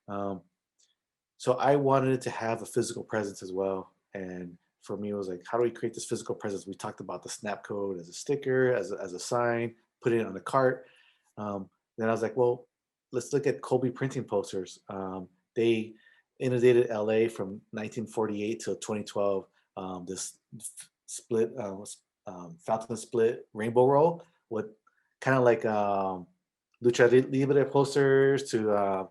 Speaker 6: So I wanted to have a physical presence as well. And for me, it was like, how do we create this physical presence? We talked about the snap code as a sticker, as a sign, put it on a cart. Then I was like, well, let's look at Colby printing posters. They inundated LA from 1948 to 2012. This split, fountain split rainbow roll with kind of like lucha libre posters to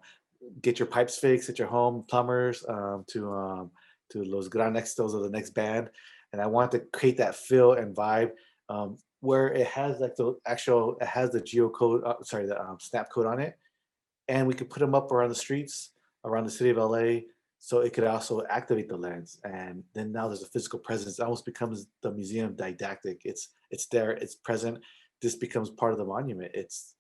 Speaker 6: get your pipes fixed at your home, plumbers, to Los Gran Éxitos of the next band. And I wanted to create that feel and vibe where it has like it has the geocode, the snap code on it. And we could put them up around the streets, around the city of LA, so it could also activate the lens. And then now there's a physical presence. It almost becomes the museum didactic. It's there, it's present. This becomes part of the monument. It's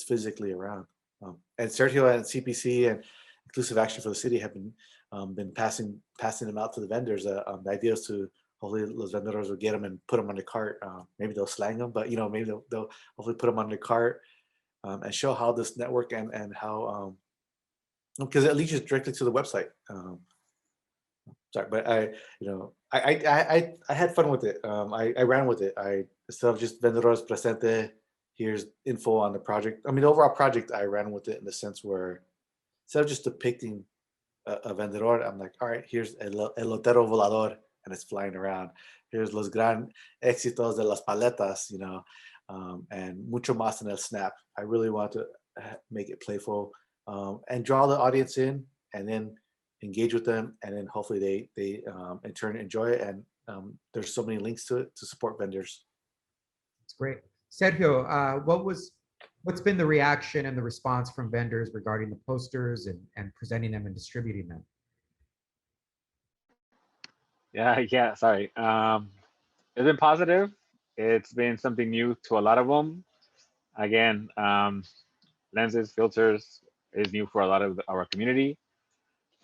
Speaker 6: physically around. And Sergio and CPC and Inclusive Action for the City have been passing them out to the vendors. The idea is to hopefully los vendedores will get them and put them on the cart. Maybe they'll slang them, but maybe they'll hopefully put them on the cart and show how this network and how because it leads you directly to the website. Sorry, but I had fun with it. I ran with it. Instead of just vendedores presente, here's info on the project. I mean, the overall project, I ran with it in the sense where instead of just depicting a vendedor, I'm like, all right, here's el lotero volador, and it's flying around. Here's los gran éxitos de las paletas, and mucho más en el snap. I really want to make it playful and draw the audience in, and then engage with them, and then hopefully they in turn enjoy it. And there's so many links to it to support vendors.
Speaker 5: That's great. Sergio, what's been the reaction and the response from vendors regarding the posters and presenting them and distributing them?
Speaker 7: Yeah, sorry. It's been positive. It's been something new to a lot of them. Again, lenses, filters is new for a lot of our community.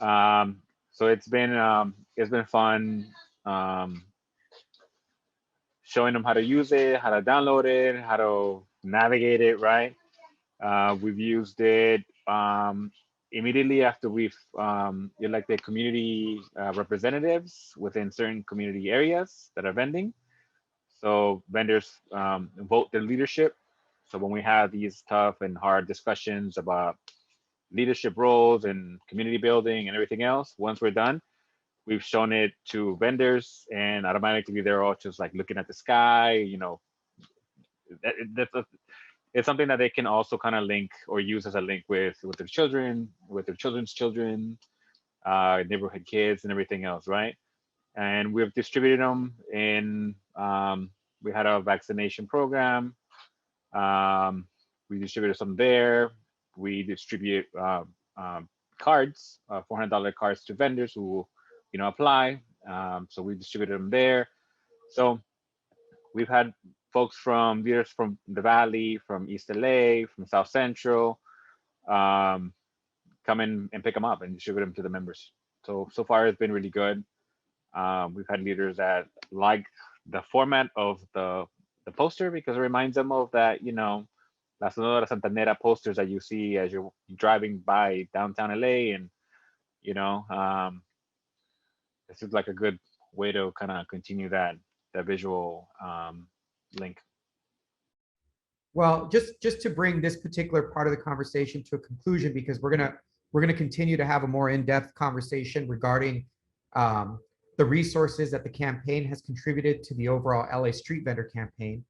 Speaker 7: So it's been fun showing them how to use it, how to download it, how to navigate it, right? We've used it immediately after we've elected community representatives within certain community areas that are vending. So vendors vote their leadership. So when we have these tough and hard discussions about leadership roles and community building and everything else, once we're done, we've shown it to vendors, and automatically they're all just like looking at the sky. It's something that they can also kind of link or use as a link with their children, with their children's children, neighborhood kids, and everything else, right? And we've distributed them in. We had a vaccination program. We distributed some there. We distribute cards, $400 cards to vendors who, apply. So we distributed them there. So we've had folks leaders from the Valley, from East LA, from South Central, come in and pick them up and distribute them to the members. So far it's been really good. We've had leaders that like the format of the poster because it reminds them of that, La Sonora Santanera posters that you see as you're driving by downtown LA, and this is like a good way to kind of continue that visual link.
Speaker 5: Well, just to bring this particular part of the conversation to a conclusion, because we're gonna continue to have a more in-depth conversation regarding the resources that the campaign has contributed to the overall LA Street Vendor campaign.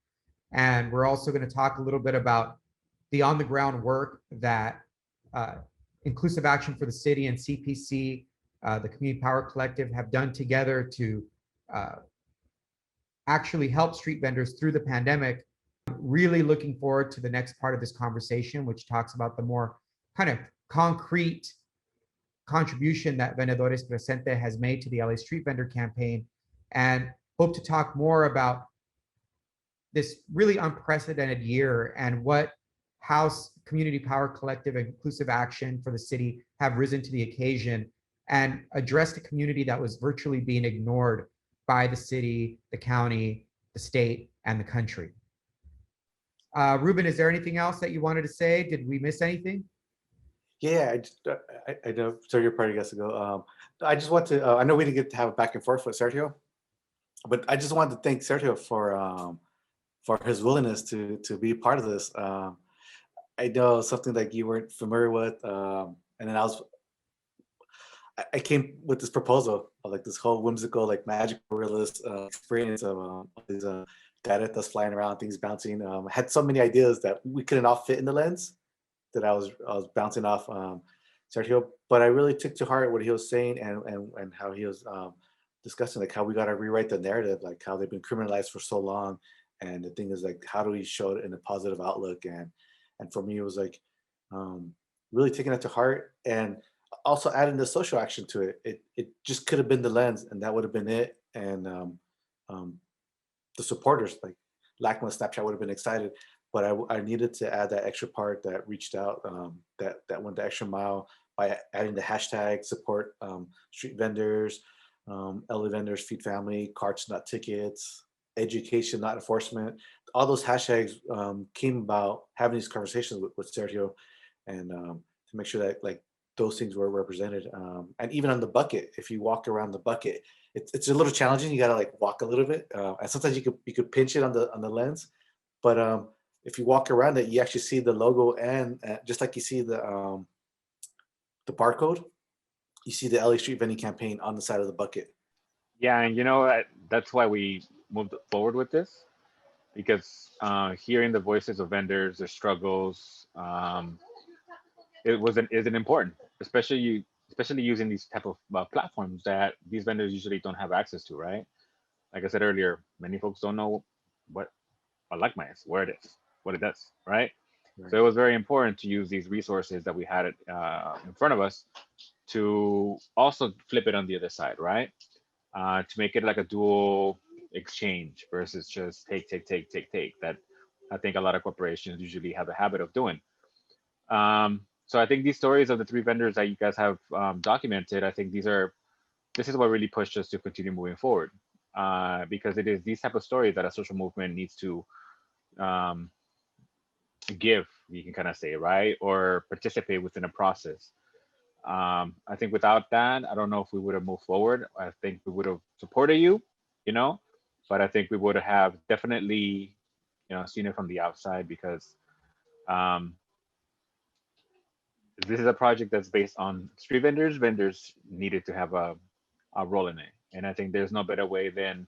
Speaker 5: And we're also going to talk a little bit about the on-the-ground work that Inclusive Action for the City and CPC, the Community Power Collective, have done together to actually help street vendors through the pandemic. Really looking forward to the next part of this conversation, which talks about the more kind of concrete contribution that Vendedores Presente has made to the LA Street Vendor campaign, and hope to talk more about this really unprecedented year and what House Community Power Collective and Inclusive Action for the city have risen to the occasion and addressed a community that was virtually being ignored by the city, the county, the state, and the country. Ruben, is there anything else that you wanted to say? Did we miss anything?
Speaker 6: Yeah, I know Sergio probably gets to go. I just want to, I know we didn't get to have a back and forth with Sergio, but I just wanted to thank Sergio for his willingness to be part of this. I know something that you weren't familiar with, and then I came with this proposal of like this whole whimsical, like magical realist experience of these data that's flying around, things bouncing. Had so many ideas that we couldn't all fit in the lens that I was bouncing off Sergio, but I really took to heart what he was saying and how he was discussing like how we got to rewrite the narrative, like how they've been criminalized for so long, and the thing is like how do we show it in a positive outlook, and for me it was like really taking it to heart and also adding the social action to it. It just could have been the lens and that would have been it, and the supporters like LACMA, Snapchat would have been excited, but I needed to add that extra part that reached out, that went the extra mile by adding the hashtag support street vendors, LA vendors, feed family, carts not tickets, education not enforcement. All those hashtags came about having these conversations with Sergio, and to make sure that like those things were represented. And even on the bucket, if you walk around the bucket, it's a little challenging. You gotta like walk a little bit, and sometimes you could pinch it on the lens, but if you walk around it, you actually see the logo, and just like you see the barcode, you see the LA Street Vending Campaign on the side of the bucket.
Speaker 7: Yeah, and you know that's why we moved forward with this, because hearing the voices of vendors, their struggles, isn't important, especially using these type of platforms that these vendors usually don't have access to, right? Like I said earlier, many folks don't know what LACMA is, where it is, what it does, right?
Speaker 6: Right.
Speaker 7: So it was very important to use these resources that we had in front of us to also flip it on the other side, right? To make it like a dual exchange versus just take that I think a lot of corporations usually have a habit of doing. So I think these stories of the three vendors that you guys have documented, I think this is what really pushed us to continue moving forward, because it is these type of stories that a social movement needs to give, you can kind of say, right, or participate within a process. I think without that, I don't know if we would have moved forward. I think we would have supported you, you know, but I think we would have definitely, seen it from the outside, because this is a project that's based on street vendors. Vendors needed to have a role in it, and I think there's no better way than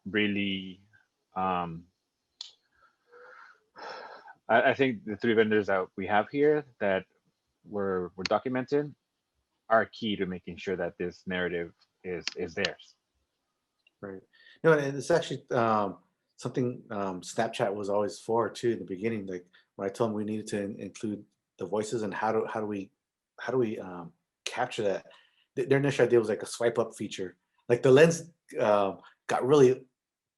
Speaker 7: really. I think the three vendors that we have here that were documented are key to making sure that this narrative is theirs.
Speaker 6: Right. No, and it's actually something Snapchat was always for too in the beginning. Like when I told them we needed to include the voices and how do we capture that. Their initial idea was like a swipe up feature. Like the lens got really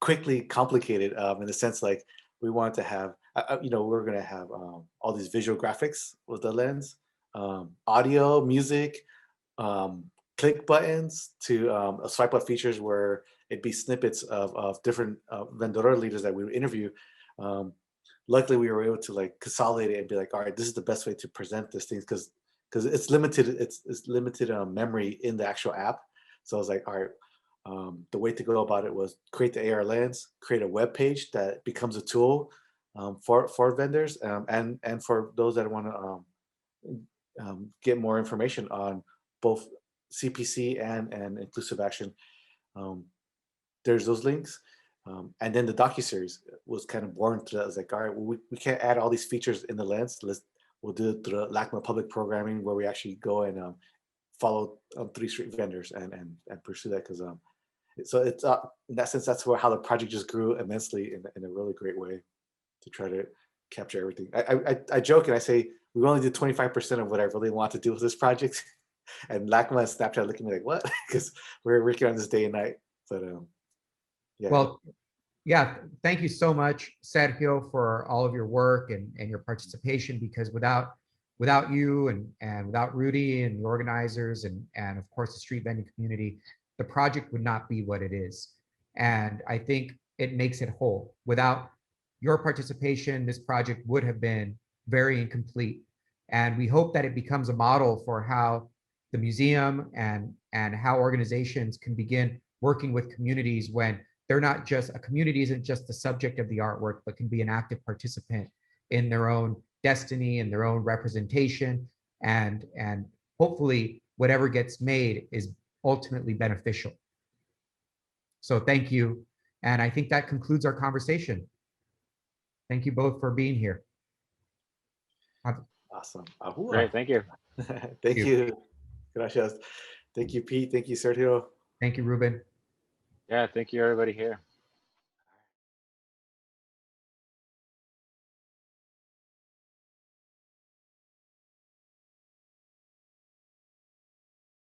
Speaker 6: quickly complicated in the sense like we wanted to have we're going to have all these visual graphics with the lens, audio, music, click buttons to swipe up features where it'd be snippets of different vendor leaders that we would interview. Luckily, we were able to like consolidate it and be like, all right, this is the best way to present this thing because it's limited. It's limited memory in the actual app. So I was like, all right, the way to go about it was create the AR lens, create a web page that becomes a tool for vendors and for those that want to get more information on both CPC and inclusive action. There's those links. And then the docuseries was kind of born through that. I was like, all right, well, we can't add all these features in the lens. We'll do it through LACMA public programming where we actually go and follow 3 street vendors and pursue that. Because so it's in that sense, that's how the project just grew immensely in a really great way to try to capture everything. I joke and I say, we only did 25% of what I really want to do with this project. And LACMA and Snapchat looking at me like, what? Because we're working on this day and night. But yeah.
Speaker 5: Well, Yeah, thank you so much, Sergio, for all of your work and your participation, because without you and without Rudy and the organizers and of course the street vending community, the project would not be what it is. And I think it makes it whole. Without your participation, this project would have been very incomplete. And we hope that it becomes a model for how the museum and how organizations can begin working with communities when they're not just, a community isn't just the subject of the artwork, but can be an active participant in their own destiny and their own representation. And hopefully whatever gets made is ultimately beneficial. So thank you. And I think that concludes our conversation. Thank you both for being here.
Speaker 6: Awesome. Ahua.
Speaker 7: Great, thank you.
Speaker 6: Thank you. Gracias. Thank you, Pete. Thank you, Sergio.
Speaker 5: Thank you, Ruben.
Speaker 7: Yeah, thank you everybody here.